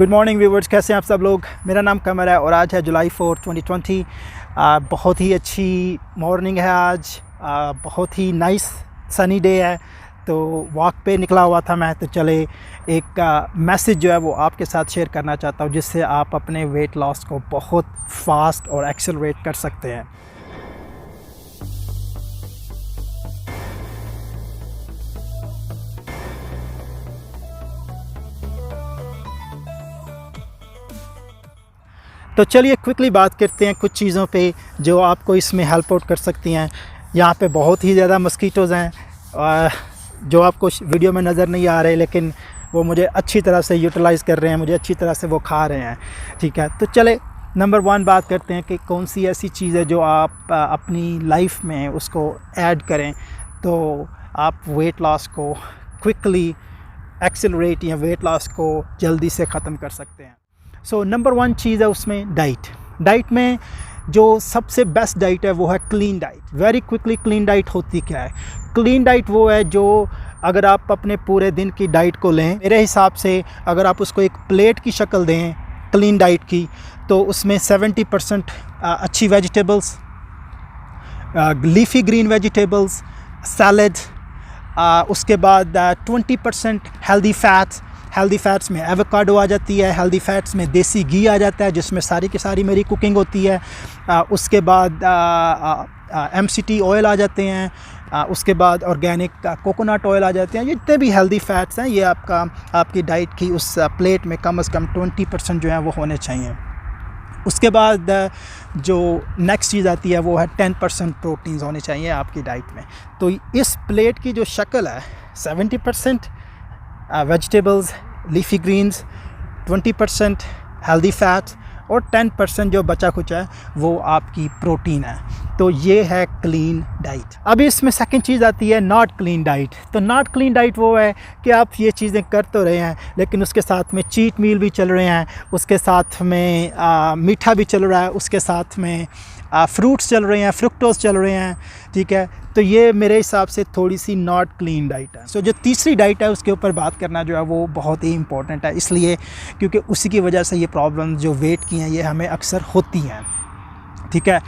Good morning viewers, कैसे हैं आप सब लोग। मेरा नाम कमर है और आज है जुलाई 4, 2020। बहुत ही अच्छी मॉर्निंग है आज। बहुत ही नाइस सनी डे है। तो वॉक पे निकला हुआ था मैं, तो चले एक मैसेज जो है वो आपके साथ शेयर करना चाहता हूँ, जिससे आप अपने वेट लॉस को बहुत फास्ट और एक्सेलरेट कर सकते हैं। तो चलिए क्विकली बात करते हैं कुछ चीज़ों पे जो आपको इसमें हेल्प आउट कर सकती हैं। यहाँ पे बहुत ही ज़्यादा मस्कीटोज़ हैं जो आपको वीडियो में नज़र नहीं आ रहे, लेकिन वो मुझे अच्छी तरह से यूटिलाइज़ कर रहे हैं, मुझे अच्छी तरह से वो खा रहे हैं। ठीक है, तो चले नंबर 1 बात करते हैं कि कौन सी ऐसी चीज़ है जो आप अपनी लाइफ में उसको ऐड करें तो आप वेट लॉस को क्विकली एक्सेलरेट या वेट लॉस को जल्दी से ख़त्म कर सकते हैं। सो नंबर 1 चीज़ है उसमें डाइट में जो सबसे बेस्ट डाइट है वो है clean diet. Very quickly clean diet होती क्या है? क्लीन डाइट वो है जो अगर आप अपने पूरे दिन की डाइट को लें, मेरे हिसाब से अगर आप उसको एक प्लेट की शक्ल दें क्लीन डाइट की, तो उसमें 70% अच्छी vegetables, leafy green vegetables, salad, उसके बाद 20% हेल्दी फैट्स में एवोकाडो आ जाती है, हेल्दी फैट्स में देसी घी आ जाता है जिसमें सारी की सारी मेरी कुकिंग होती है। उसके बाद MCT ऑयल आ जाते हैं, उसके बाद ऑर्गेनिक कोकोनट ऑयल आ जाते हैं। ये जितने भी हेल्दी फैट्स हैं ये आपकी डाइट की उस प्लेट में कम से कम 20% जो है वो होने चाहिए। उसके बाद जो नेक्स्ट चीज़ आती है वो है 10% प्रोटीन्स होने चाहिए आपकी डाइट में। तो इस प्लेट की जो शक्ल है 70% vegetables, leafy greens, 20% healthy fats और 10% जो बचा कुछ है वो आपकी प्रोटीन है। तो ये है क्लीन डाइट। अभी इसमें सेकंड चीज़ आती है नॉट क्लीन डाइट। तो नॉट क्लीन डाइट वो है कि आप ये चीज़ें कर तो रहे हैं लेकिन उसके साथ में चीट मील भी चल रहे हैं, उसके साथ में मीठा भी चल रहा है, उसके साथ में फ्रूट्स चल रहे हैं, फ्रुक्टोज चल रहे हैं। ठीक है, तो ये मेरे हिसाब से थोड़ी सी नॉट क्लीन डाइट है। सो जो तीसरी डाइट है उसके ऊपर बात करना जो है वो बहुत ही इंपॉर्टेंट है, इसलिए क्योंकि उसी की वजह से ये प्रॉब्लम जो वेट की हैं ये हमें अक्सर होती हैं। ठीक है,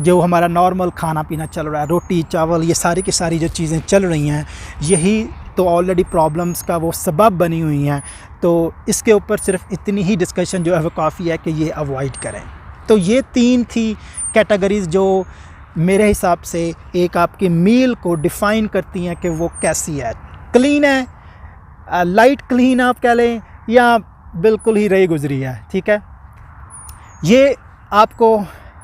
जो हमारा नॉर्मल खाना पीना चल रहा है, रोटी चावल, ये सारी की सारी जो चीज़ें चल रही हैं यही तो ऑलरेडी प्रॉब्लम्स का वो सबब बनी हुई हैं। तो इसके ऊपर सिर्फ इतनी ही डिस्कशन जो है वो काफ़ी है कि ये अवॉइड करें। तो ये 3 थी कैटेगरीज़ जो मेरे हिसाब से एक आपकी मील को डिफ़ाइन करती हैं कि वो कैसी है। क्लीन है, लाइट क्लीन आप कह लें, या बिल्कुल ही रही गुजरी है। ठीक है, ये आपको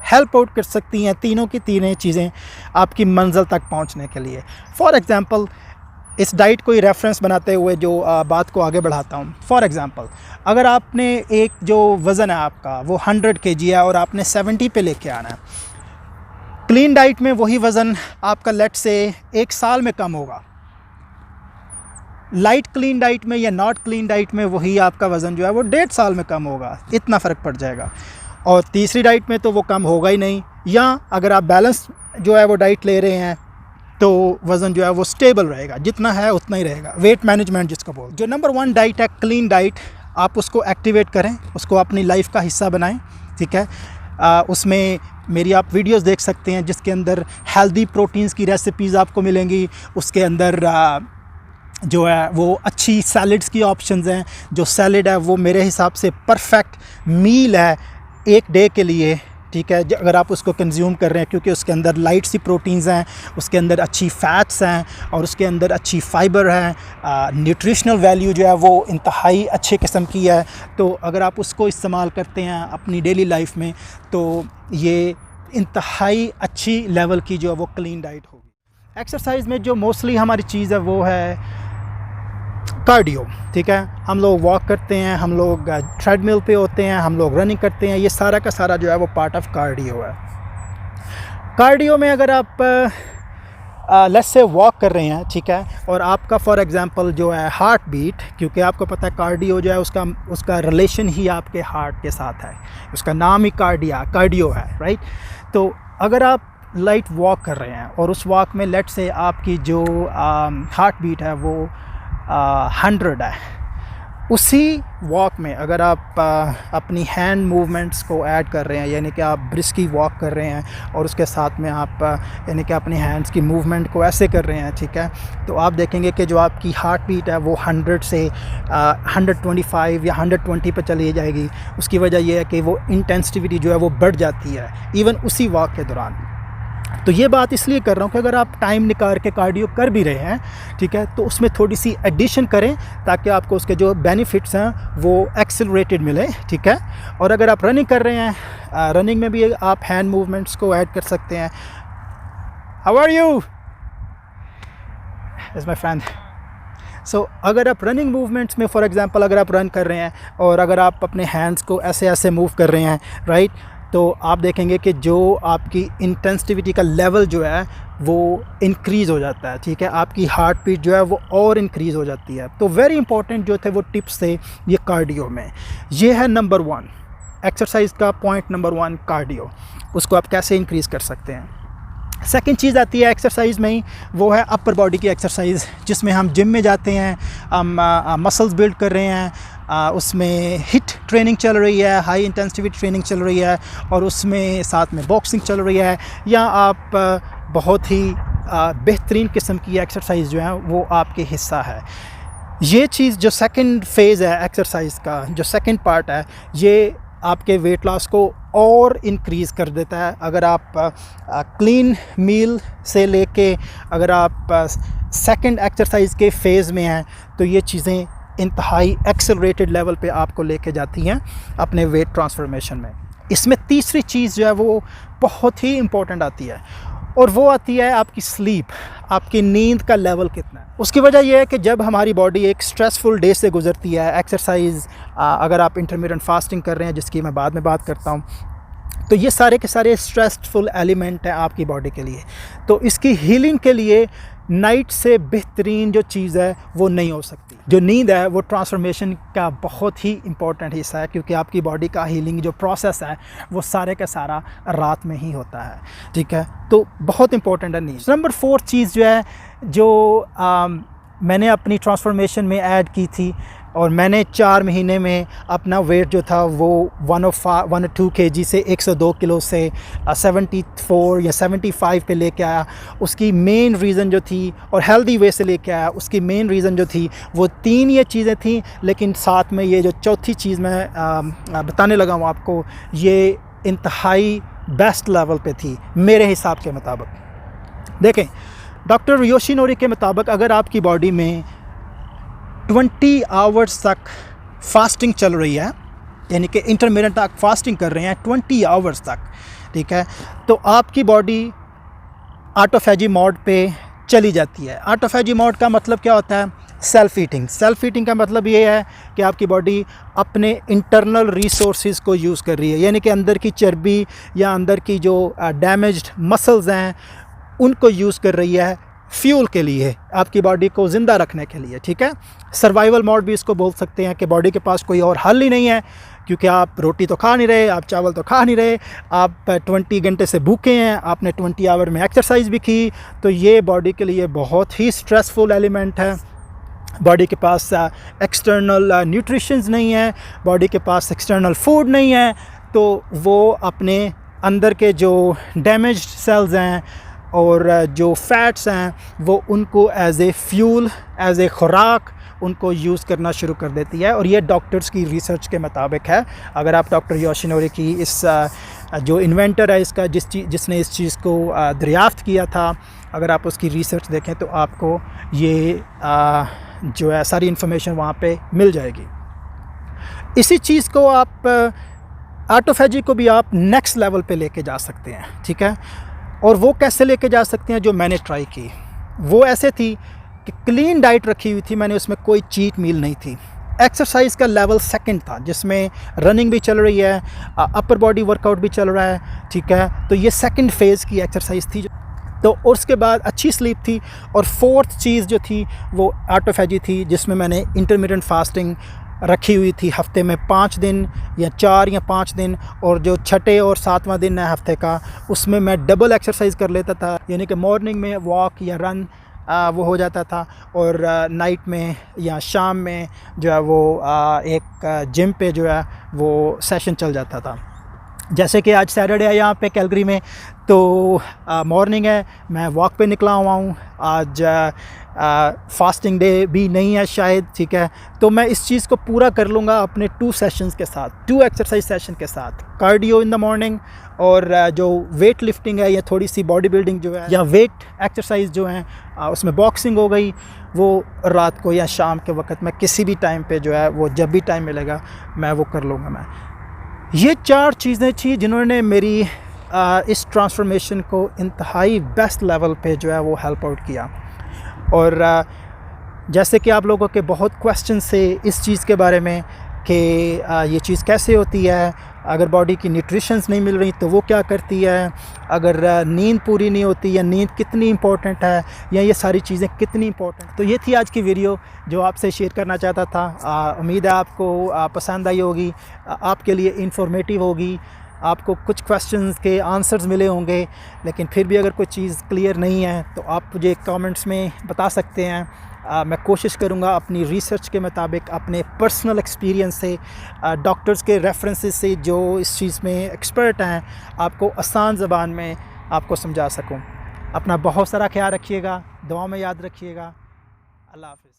हेल्प आउट कर सकती हैं तीनों की तीनों चीज़ें आपकी मंजिल तक पहुंचने के लिए। फॉर एग्ज़ाम्पल इस डाइट को ही रेफरेंस बनाते हुए जो बात को आगे बढ़ाता हूँ। फॉर एग्ज़ाम्पल अगर आपने एक जो वज़न है आपका वो 100 kg है और आपने 70 पे लेके आना है, क्लीन डाइट में वही वज़न आपका लेट से 1 साल में कम होगा। लाइट क्लीन डाइट में या नॉट क्लीन डाइट में वही आपका वज़न जो है वो 1.5 साल में कम होगा। इतना फ़र्क पड़ जाएगा। और तीसरी डाइट में तो वो कम होगा ही नहीं, या अगर आप बैलेंस जो है वो डाइट ले रहे हैं तो वज़न जो है वो स्टेबल रहेगा, जितना है उतना ही रहेगा। वेट मैनेजमेंट जिसको बोल, जो नंबर 1 डाइट है क्लीन डाइट, आप उसको एक्टिवेट करें, उसको अपनी लाइफ का हिस्सा बनाएं। ठीक है, उसमें मेरी आप वीडियोस देख सकते हैं जिसके अंदर हेल्दी प्रोटीन्स की रेसिपीज़ आपको मिलेंगी। उसके अंदर जो है वो अच्छी सैलड्स की ऑप्शंस हैं। जो सैलड है वो मेरे हिसाब से परफेक्ट मील है एक डे के लिए। ठीक है, अगर आप उसको कंज्यूम कर रहे हैं, क्योंकि उसके अंदर लाइट सी प्रोटीन्स हैं, उसके अंदर अच्छी फ़ैट्स हैं और उसके अंदर अच्छी फ़ाइबर है। न्यूट्रिशनल वैल्यू जो है वो इंतहाई अच्छे किस्म की है। तो अगर आप उसको इस्तेमाल करते हैं अपनी डेली लाइफ में तो ये इंतहाई अच्छी लेवल की जो है वो क्लीन डाइट होगी। एक्सरसाइज में जो मोस्टली हमारी चीज़ है वो है कार्डियो। ठीक है, हम लोग वॉक करते हैं, हम लोग ट्रेडमिल पे होते हैं, हम लोग रनिंग करते हैं, ये सारा का सारा जो है वो पार्ट ऑफ कार्डियो है। कार्डियो में अगर आप लेट्स से वॉक कर रहे हैं, ठीक है, और आपका फॉर एग्जांपल जो है हार्ट बीट, क्योंकि आपको पता है कार्डियो जो है उसका रिलेशन ही आपके हार्ट के साथ है, उसका नाम ही कार्डियो है, राइट। तो अगर आप लाइट वॉक कर रहे हैं और उस वॉक में लेट्स से आपकी जो हार्ट बीट है वो 100 है उसी वॉक में अगर आप अपनी हैंड मूवमेंट्स को ऐड कर रहे हैं, यानी कि आप ब्रिस्की वॉक कर रहे हैं और उसके साथ में आप यानी कि अपनी हैंड्स की मूवमेंट को ऐसे कर रहे हैं, ठीक है, तो आप देखेंगे कि जो आपकी हार्ट बीट है वो 100 से 125 या 120 पे चली जाएगी। उसकी वजह यह है कि वो इंटेंसिटी जो है वो बढ़ जाती है इवन उसी वॉक के दौरान। तो ये बात इसलिए कर रहा हूँ कि अगर आप टाइम निकाल के कार्डियो कर भी रहे हैं, ठीक है, तो उसमें थोड़ी सी एडिशन करें ताकि आपको उसके जो बेनिफिट्स हैं वो एक्सेलरेटेड मिले, ठीक है। और अगर आप रनिंग कर रहे हैं, रनिंग में भी आप हैंड मूवमेंट्स को ऐड कर सकते हैं। How are you is my friend. So अगर आप रनिंग मूवमेंट्स में फॉर एग्जांपल अगर आप रन कर रहे हैं और अगर आप अपने हैंड्स को ऐसे ऐसे मूव कर रहे हैं, राइट, तो आप देखेंगे कि जो आपकी इंटेंसिटी का लेवल जो है वो इंक्रीज़ हो जाता है, ठीक है, आपकी हार्ट बीट जो है वो और इंक्रीज़ हो जाती है। तो वेरी इंपॉर्टेंट जो थे वो टिप्स थे ये कार्डियो में। ये है नंबर 1 एक्सरसाइज का पॉइंट नंबर 1 कार्डियो, उसको आप कैसे इंक्रीज़ कर सकते हैं। सेकंड चीज़ आती है एक्सरसाइज में ही, वो है अपर बॉडी की एक्सरसाइज, जिसमें हम जिम में जाते हैं, हम मसल्स बिल्ड कर रहे हैं, उसमें हिट ट्रेनिंग चल रही है, हाई इंटेंसिटी ट्रेनिंग चल रही है और उसमें साथ में बॉक्सिंग चल रही है, या आप बहुत ही बेहतरीन किस्म की एक्सरसाइज जो है वो आपके हिस्सा है। ये चीज़ जो सेकंड फेज़ है एक्सरसाइज का, जो सेकंड पार्ट है, ये आपके वेट लॉस को और इंक्रीज़ कर देता है। अगर आप क्लीन मील से लेके अगर आप सेकंड एक्सरसाइज के फेज़ में हैं तो ये चीज़ें इंतहाई एक्सेलरेटेड लेवल पे आपको लेके जाती हैं अपने वेट ट्रांसफॉर्मेशन में। इसमें तीसरी चीज़ जो है वो बहुत ही इम्पोर्टेंट आती है और वो आती है आपकी स्लीप, आपकी नींद का लेवल कितना है। उसकी वजह यह है कि जब हमारी बॉडी एक स्ट्रेसफुल डे से गुजरती है, एक्सरसाइज अगर आप इंटरमिटेंट फास्टिंग कर रहे हैं जिसकी मैं बाद में बात करता हूँ, तो ये सारे के सारे स्ट्रेसफुल एलिमेंट हैं आपकी बॉडी के लिए। तो इसकी हीलिंग के लिए नाइट से बेहतरीन जो चीज़ है वो नहीं हो सकती। जो नींद है वो ट्रांसफॉर्मेशन का बहुत ही इम्पॉर्टेंट हिस्सा है, क्योंकि आपकी बॉडी का हीलिंग जो प्रोसेस है वो सारे का सारा रात में ही होता है, ठीक है। तो बहुत इम्पॉर्टेंट है नींद। नंबर 4 चीज़ जो है जो मैंने अपनी ट्रांसफॉर्मेशन में ऐड की थी और मैंने 4 महीने में अपना वेट जो था वो 102 kg से 102 किलो से 74 या 75 पे लेके आया। उसकी मेन रीज़न जो थी, और हेल्दी वे से लेके आया, उसकी मेन रीज़न जो थी वो 3 ये चीज़ें थी, लेकिन साथ में ये जो चौथी चीज़ मैं बताने लगा हूँ आपको, ये इंतहाई बेस्ट लेवल पे थी मेरे हिसाब के मुताबिक। देखें, डॉक्टर योशिनोरी के मुताबिक अगर आपकी बॉडी में 20 आवर्स तक फास्टिंग चल रही है, यानी कि इंटरमिटेंट तक फास्टिंग कर रहे हैं 20 आवर्स तक, ठीक है, तो आपकी बॉडी ऑटोफेजी मोड पे चली जाती है। ऑटोफेजी मोड का मतलब क्या होता है? Self eating. सेल्फ ईटिंग का मतलब ये है कि आपकी बॉडी अपने इंटरनल रिसोर्सेज को यूज़ कर रही है, यानी कि अंदर की चर्बी या अंदर की जो डैमेज्ड मसल्स हैं उनको यूज़ कर रही है फ्यूल के लिए, आपकी बॉडी को ज़िंदा रखने के लिए, ठीक है। सर्वाइवल मोड भी इसको बोल सकते हैं कि बॉडी के पास कोई और हल ही नहीं है, क्योंकि आप रोटी तो खा नहीं रहे, आप चावल तो खा नहीं रहे, आप 20 घंटे से भूखे हैं, आपने 20 आवर में एक्सरसाइज भी की, तो ये बॉडी के लिए बहुत ही स्ट्रेसफुल एलिमेंट है। बॉडी के पास एक्सटर्नल न्यूट्रिशंस नहीं है, बॉडी के पास एक्सटर्नल फूड नहीं है, तो वो अपने अंदर के जो डैमेज्ड सेल्स हैं और जो फैट्स हैं वो उनको as a fuel, as a खुराक उनको यूज़ करना शुरू कर देती है। और ये डॉक्टर्स की रिसर्च के मुताबिक है। अगर आप डॉक्टर योशिनोरी की इस जो इन्वेंटर है इसका, जिसने इस चीज़ को दरियाफ्त किया था, अगर आप उसकी रिसर्च देखें तो आपको ये जो है सारी इन्फॉर्मेशन वहाँ पे मिल जाएगी। इसी चीज़ को आप ऑटोफेजी को भी आप नेक्स्ट लेवल पे लेके जा सकते हैं, ठीक है। और वो कैसे लेके जा सकते हैं? जो मैंने ट्राई की वो ऐसे थी कि क्लीन डाइट रखी हुई थी मैंने, उसमें कोई चीट मील नहीं थी। एक्सरसाइज का लेवल सेकंड था, जिसमें रनिंग भी चल रही है, अपर बॉडी वर्कआउट भी चल रहा है, ठीक है। तो ये सेकंड फेज़ की एक्सरसाइज थी। तो उसके बाद अच्छी स्लीप थी। और फोर्थ चीज़ जो थी वो ऑटोफेजी थी, जिसमें मैंने इंटरमिटेंट फास्टिंग रखी हुई थी हफ्ते में 5 दिन या 4 या 5 दिन, और जो छठे और 7वां दिन है हफ्ते का, उसमें मैं डबल एक्सरसाइज कर लेता था, यानी कि मॉर्निंग में वॉक या रन वो हो जाता था, और नाइट में या शाम में जो है वो एक जिम पे जो है वो सेशन चल जाता था। जैसे कि आज सैटरडे है यहाँ पे कैलगरी में, तो मॉर्निंग है, मैं वॉक पे निकला हुआ हूँ। आज फास्टिंग डे भी नहीं है शायद, ठीक है, तो मैं इस चीज़ को पूरा कर लूँगा अपने 2 सेशंस के साथ, 2 एक्सरसाइज सेशन के साथ, कार्डियो इन द मॉर्निंग, और जो वेट लिफ्टिंग है या थोड़ी सी बॉडी बिल्डिंग जो है या वेट एक्सरसाइज जो है उसमें बॉक्सिंग हो गई, वो रात को या शाम के वक्त मैं किसी भी टाइम पे जो है वो जब भी टाइम मिलेगा मैं वो कर लूँगा। मैं ये 4 चीज़ें थी जिन्होंने मेरी इस ट्रांसफॉर्मेशन को इंतहाई बेस्ट लेवल पे जो है वो हेल्प आउट किया। और जैसे कि आप लोगों के बहुत क्वेश्चन से इस चीज़ के बारे में कि ये चीज़ कैसे होती है, अगर बॉडी की न्यूट्रिशंस नहीं मिल रही तो वो क्या करती है, अगर नींद पूरी नहीं होती या नींद कितनी इम्पोर्टेंट है, या ये सारी चीज़ें कितनी इम्पोर्टेंट। तो ये थी आज की वीडियो जो आपसे शेयर करना चाहता था। उम्मीद है आपको पसंद आई होगी, आपके लिए इंफॉर्मेटिव होगी, आपको कुछ क्वेश्चंस के आंसर्स मिले होंगे, लेकिन फिर भी अगर कोई चीज़ क्लियर नहीं है तो आप मुझे कमेंट्स में बता सकते हैं। मैं कोशिश करूँगा अपनी रिसर्च के मुताबिक, अपने पर्सनल एक्सपीरियंस से, डॉक्टर्स के रेफरेंसेस से जो इस चीज़ में एक्सपर्ट हैं, आपको आसान ज़बान में आपको समझा सकूँ। अपना बहुत सारा ख्याल रखिएगा, दुआ में याद रखिएगा। अल्लाह हाफ़िज़।